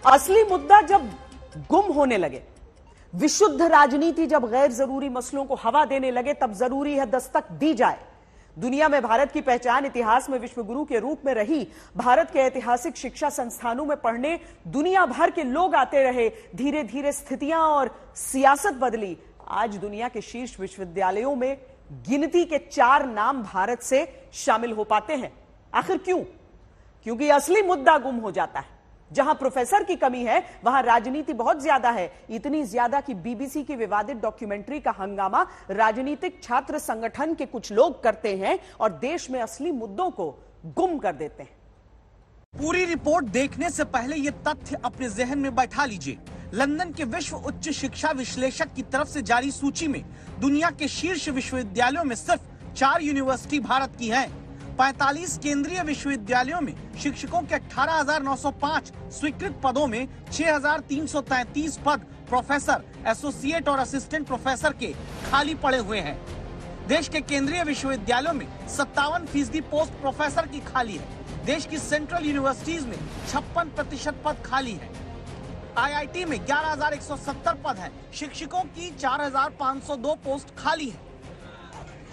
असली मुद्दा जब गुम होने लगे, विशुद्ध राजनीति जब गैर जरूरी मसलों को हवा देने लगे, तब जरूरी है दस्तक दी जाए। दुनिया में भारत की पहचान इतिहास में विश्वगुरु के रूप में रही। भारत के ऐतिहासिक शिक्षा संस्थानों में पढ़ने दुनिया भर के लोग आते रहे। धीरे धीरे स्थितियां और सियासत बदली। आज दुनिया के शीर्ष विश्वविद्यालयों में गिनती के 4 नाम भारत से शामिल हो पाते हैं। आखिर क्यों? क्योंकि असली मुद्दा गुम हो जाता है। जहां प्रोफेसर की कमी है, वहां राजनीति बहुत ज्यादा है। इतनी ज्यादा कि बीबीसी की विवादित डॉक्यूमेंट्री का हंगामा राजनीतिक छात्र संगठन के कुछ लोग करते हैं और देश में असली मुद्दों को गुम कर देते हैं। पूरी रिपोर्ट देखने से पहले ये तथ्य अपने जहन में बैठा लीजिए। लंदन के विश्व उच्च शिक्षा विश्लेषक की तरफ से जारी सूची में दुनिया के शीर्ष विश्वविद्यालयों में सिर्फ 4 यूनिवर्सिटी भारत की हैं। 45 केंद्रीय विश्वविद्यालयों में शिक्षकों के 18,905 स्वीकृत पदों में 6,333 पद प्रोफेसर, एसोसिएट और असिस्टेंट प्रोफेसर के खाली पड़े हुए हैं। देश के केंद्रीय विश्वविद्यालयों में 57% पोस्ट प्रोफेसर की खाली है। देश की सेंट्रल यूनिवर्सिटीज में 56% पद खाली है। आईआईटी में 11,170 पद है। शिक्षकों की 4,502 पोस्ट खाली है।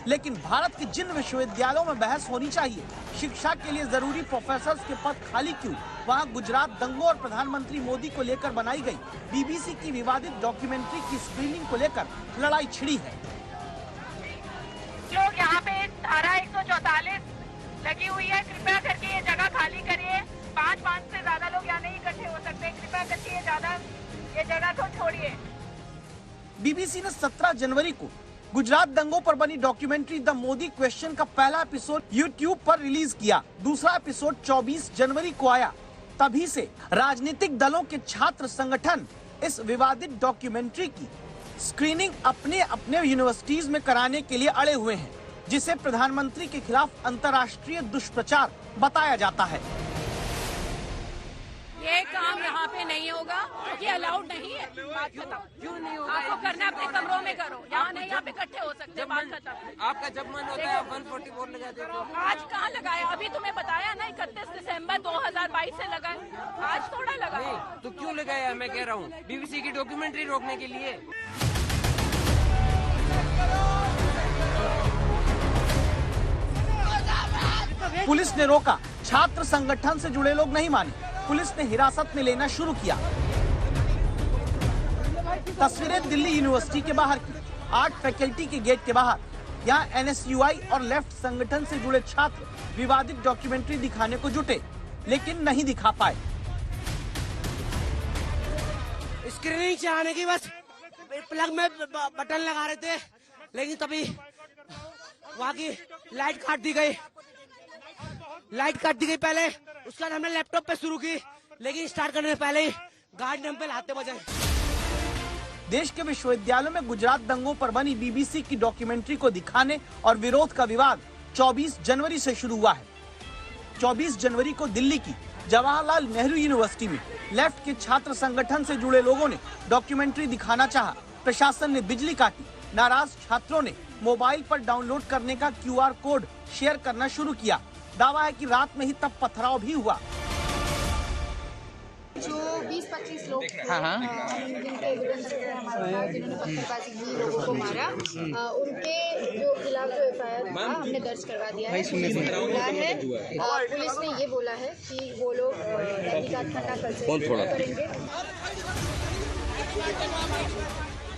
लेकिन भारत के जिन विश्वविद्यालयों में बहस होनी चाहिए, शिक्षा के लिए जरूरी प्रोफेसर के पद खाली क्यों, वहां गुजरात दंगों और प्रधानमंत्री मोदी को लेकर बनाई गई बीबीसी की विवादित डॉक्यूमेंट्री की स्क्रीनिंग को लेकर लड़ाई छिड़ी है। लोग यहाँ पे धारा 144 लगी हुई है, कृपया करके ये जगह खाली करिए। 5 से ज्यादा लोग यहाँ नहीं इकट्ठे हो सकते, कृपया करके ये जगह को छोड़िए। बीबीसी ने 17 जनवरी को गुजरात दंगों पर बनी डॉक्यूमेंट्री द मोदी क्वेश्चन का पहला एपिसोड यूट्यूब पर रिलीज किया। दूसरा एपिसोड 24 जनवरी को आया। तभी से राजनीतिक दलों के छात्र संगठन इस विवादित डॉक्यूमेंट्री की स्क्रीनिंग अपने अपने यूनिवर्सिटीज में कराने के लिए अड़े हुए हैं, जिसे प्रधानमंत्री के खिलाफ अंतर्राष्ट्रीय दुष्प्रचार बताया जाता है। ये काम यहाँ पे नहीं होगा, ये अलाउड नहीं है। बात खत्म। क्यों नहीं होगा? आपको करना अपने कमरों में करो, यहाँ नहीं, यहाँ पे इकट्ठे हो सकते। बात खत्म। आपका जब मन होता है 144 लगा देते हो। आज कहाँ लगाया? अभी तुम्हें बताया ना 31 दिसंबर 2022 से लगाए, आज थोड़ा लगाया। तो क्यों लगाया? मैं कह रहा हूँ बीबीसी की डॉक्यूमेंट्री रोकने के लिए। पुलिस ने रोका, छात्र संगठन से जुड़े लोग नहीं माने। पुलिस ने हिरासत में लेना शुरू किया। तस्वीरें दिल्ली यूनिवर्सिटी के बाहर की, आर्ट फैकल्टी के गेट के बाहर। यहाँ एनएसयूआई और लेफ्ट संगठन से जुड़े छात्र विवादित डॉक्यूमेंट्री दिखाने को जुटे, लेकिन नहीं दिखा पाए। स्क्रीनिंग चलाने की बस प्लग में बटन लगा रहे थे, लेकिन तभी वहाँ की लाइट काट दी गई। पहले उसका हमने लैपटॉप पे शुरू की, लेकिन स्टार्ट करने से पहले ही गार्ड हम पे लाते बजाए। देश के विश्वविद्यालयों में गुजरात दंगों पर बनी बीबीसी की डॉक्यूमेंट्री को दिखाने और विरोध का विवाद 24 जनवरी से शुरू हुआ है। 24 जनवरी को दिल्ली की जवाहरलाल नेहरू यूनिवर्सिटी में लेफ्ट के छात्र संगठन से जुड़े लोगों ने डॉक्यूमेंट्री दिखाना चाहा। प्रशासन ने बिजली काटी। नाराज छात्रों ने मोबाइल पर डाउनलोड करने का QR कोड शेयर करना शुरू किया। दावा है कि रात में ही तब पथराव भी हुआ। जो 20-25 लोग थे, जिनके एविडेंस हमारे पास, जिन्होंने पत्थरबाजी की, लोगों को मारा, उनके जो खिलाफ जो FIR था हमने दर्ज करवा दिया है। पुलिस ने ये बोला है कि वो लोग तहकीकात करना करेंगे।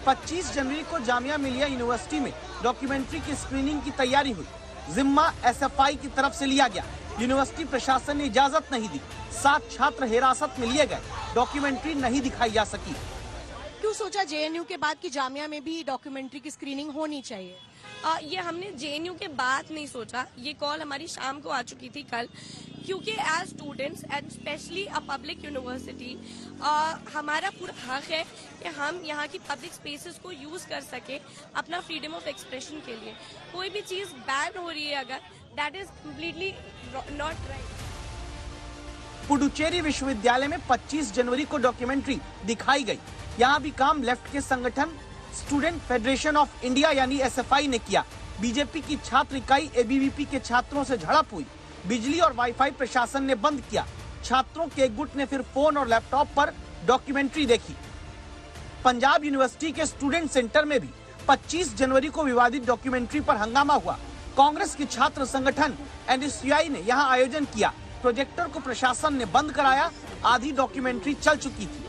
25 जनवरी को जामिया मिलिया यूनिवर्सिटी में डॉक्यूमेंट्री की स्क्रीनिंग की तैयारी हुई। जिम्मा SFI की तरफ से लिया गया। यूनिवर्सिटी प्रशासन ने इजाजत नहीं दी। 7 छात्र हिरासत में लिए गए। डॉक्यूमेंट्री नहीं दिखाई जा सकी। क्यों सोचा JNU के बाद की जामिया में भी डॉक्यूमेंट्री की स्क्रीनिंग होनी चाहिए? ये हमने JNU के बाद नहीं सोचा, ये कॉल हमारी शाम को आ चुकी थी कल, क्योंकि as students and specially a public university हमारा पूरा हक है कि हम यहाँ की पब्लिक स्पेसेस को यूज कर सके अपना फ्रीडम ऑफ एक्सप्रेशन के लिए। कोई भी चीज बैन हो रही है अगर, that is completely not right. Puducherry विश्वविद्यालय में 25 जनवरी को डॉक्यूमेंट्री दिखाई गई। यहाँ भी काम लेफ्ट के संगठन स्टूडेंट फेडरेशन ऑफ इंडिया यानी SFI ने किया। बीजेपी की छात्र इकाई ABVP के छात्रों से झड़प हुई। बिजली और वाईफाई प्रशासन ने बंद किया। छात्रों के एक गुट ने फिर फोन और लैपटॉप पर डॉक्यूमेंट्री देखी। पंजाब यूनिवर्सिटी के स्टूडेंट सेंटर में भी 25 जनवरी को विवादित डॉक्यूमेंट्री पर हंगामा हुआ। कांग्रेस के छात्र संगठन NSUI ने यहां आयोजन किया। प्रोजेक्टर को प्रशासन ने बंद कराया। आधी डॉक्यूमेंट्री चल चुकी थी।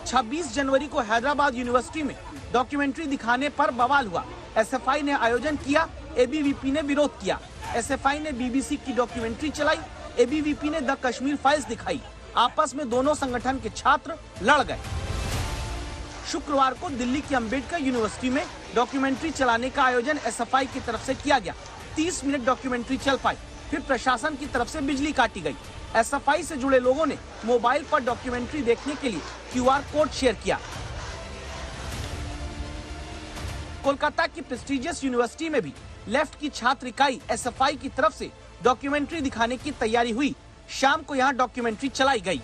26 जनवरी को हैदराबाद यूनिवर्सिटी में डॉक्यूमेंट्री दिखाने पर बवाल हुआ। SFI ने आयोजन किया, ABVP ने विरोध किया। SFI ने BBC की डॉक्यूमेंट्री चलाई, ABVP ने द कश्मीर फाइल्स दिखाई। आपस में दोनों संगठन के छात्र लड़ गए। शुक्रवार को दिल्ली की अंबेडकर यूनिवर्सिटी में डॉक्यूमेंट्री चलाने का आयोजन SFI की तरफ से किया गया। 30 मिनट डॉक्यूमेंट्री चल पाई, फिर प्रशासन की तरफ से बिजली काटी गई। SFI से जुड़े लोगों ने मोबाइल पर डॉक्यूमेंट्री देखने के लिए QR कोड शेयर किया। कोलकाता की प्रेस्टिजियस यूनिवर्सिटी में भी लेफ्ट की छात्र इकाई SFI की तरफ से डॉक्यूमेंट्री दिखाने की तैयारी हुई। शाम को यहाँ डॉक्यूमेंट्री चलाई गई।